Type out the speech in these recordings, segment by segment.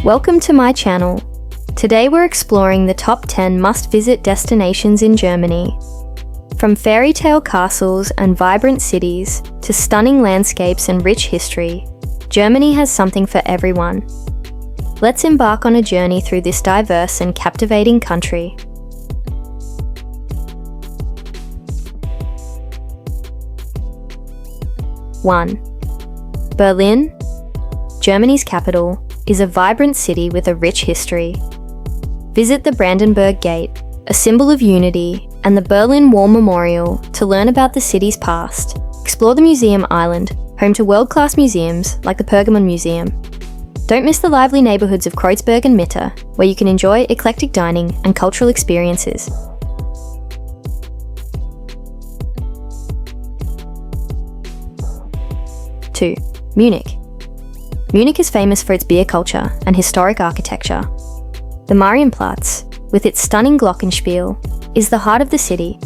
Welcome to my channel. Today we're exploring the top 10 must-visit destinations in Germany. From fairy tale castles and vibrant cities to stunning landscapes and rich history, Germany has something for everyone. Let's embark on a journey through this diverse and captivating country. 1. Berlin, Germany's capital, is a vibrant city with a rich history. Visit the Brandenburg Gate, a symbol of unity, and the Berlin Wall Memorial to learn about the city's past. Explore the Museum Island, home to world-class museums like the Pergamon Museum. Don't miss the lively neighbourhoods of Kreuzberg and Mitte, where you can enjoy eclectic dining and cultural experiences. 2. Munich. Munich is famous for its beer culture and historic architecture. The Marienplatz, with its stunning glockenspiel, is the heart of the city.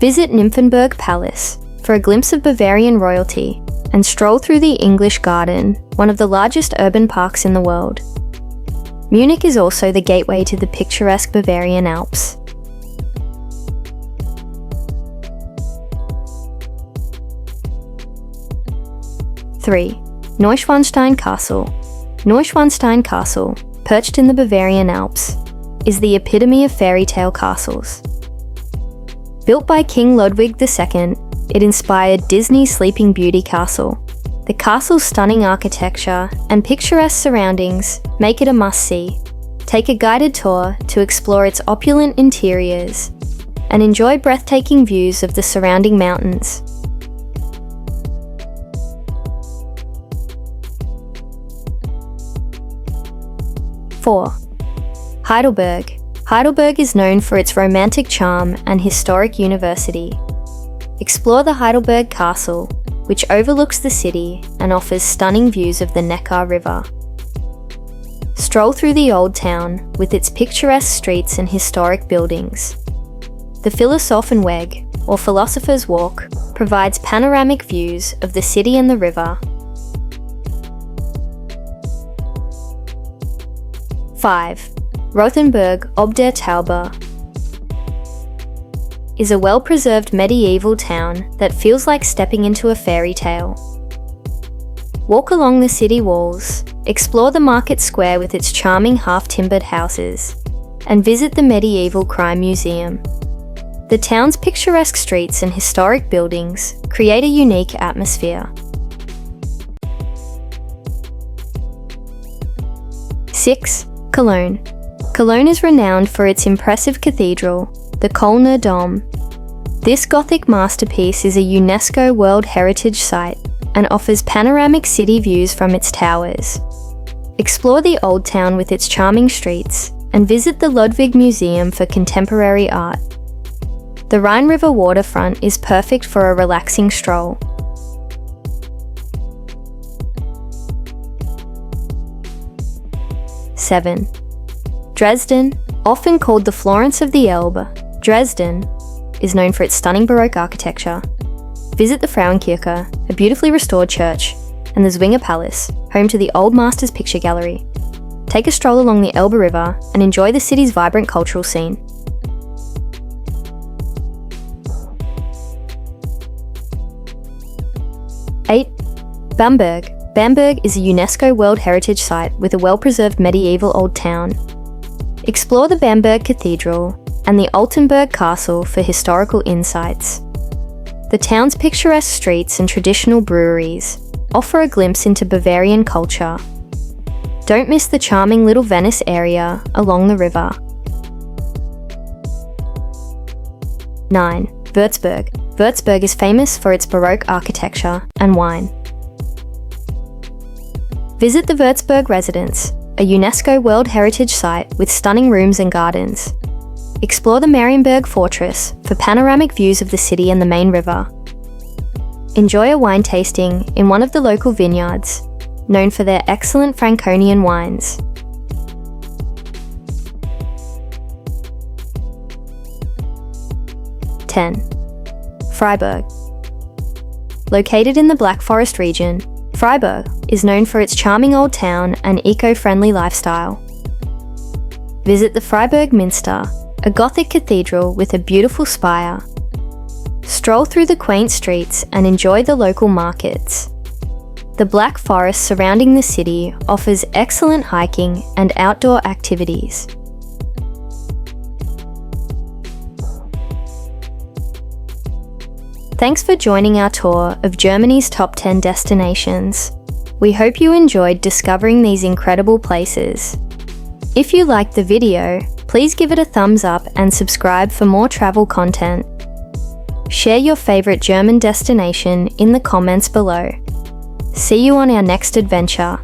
Visit Nymphenburg Palace for a glimpse of Bavarian royalty and stroll through the English Garden, one of the largest urban parks in the world. Munich is also the gateway to the picturesque Bavarian Alps. 3. Neuschwanstein Castle. Neuschwanstein Castle, perched in the Bavarian Alps, is the epitome of fairy tale castles. Built by King Ludwig II, it inspired Disney's Sleeping Beauty castle. The castle's stunning architecture and picturesque surroundings make it a must-see. Take a guided tour to explore its opulent interiors and enjoy breathtaking views of the surrounding mountains. 4. Heidelberg. Heidelberg is known for its romantic charm and historic university. Explore the Heidelberg Castle, which overlooks the city and offers stunning views of the Neckar River. Stroll through the Old Town with its picturesque streets and historic buildings. The Philosophenweg, or Philosopher's Walk, provides panoramic views of the city and the river. 5. Rothenburg ob der Tauber is a well-preserved medieval town that feels like stepping into a fairy tale. Walk along the city walls, explore the market square with its charming half-timbered houses, and visit the Medieval Crime Museum. The town's picturesque streets and historic buildings create a unique atmosphere. 6. Cologne. Cologne is renowned for its impressive cathedral, the Kölner Dom. This Gothic masterpiece is a UNESCO World Heritage Site and offers panoramic city views from its towers. Explore the Old Town with its charming streets and visit the Ludwig Museum for contemporary art. The Rhine River waterfront is perfect for a relaxing stroll. 7. Dresden. Often called the Florence of the Elbe, Dresden is known for its stunning Baroque architecture. Visit the Frauenkirche, a beautifully restored church, and the Zwinger Palace, home to the Old Masters Picture Gallery. Take a stroll along the Elbe River and enjoy the city's vibrant cultural scene. 8. Bamberg. Bamberg is a UNESCO World Heritage Site with a well-preserved medieval old town. Explore the Bamberg Cathedral and the Altenburg Castle for historical insights. The town's picturesque streets and traditional breweries offer a glimpse into Bavarian culture. Don't miss the charming Little Venice area along the river. 9. Würzburg. Würzburg is famous for its Baroque architecture and wine. Visit the Würzburg Residence, a UNESCO World Heritage Site with stunning rooms and gardens. Explore the Marienburg Fortress for panoramic views of the city and the main river. Enjoy a wine tasting in one of the local vineyards, known for their excellent Franconian wines. 10. Freiburg. Located in the Black Forest region, Freiburg is known for its charming old town and eco-friendly lifestyle. Visit the Freiburg Minster, a Gothic cathedral with a beautiful spire. Stroll through the quaint streets and enjoy the local markets. The Black Forest surrounding the city offers excellent hiking and outdoor activities. Thanks for joining our tour of Germany's top 10 destinations. We hope you enjoyed discovering these incredible places. If you liked the video, please give it a thumbs up and subscribe for more travel content. Share your favorite German destination in the comments below. See you on our next adventure.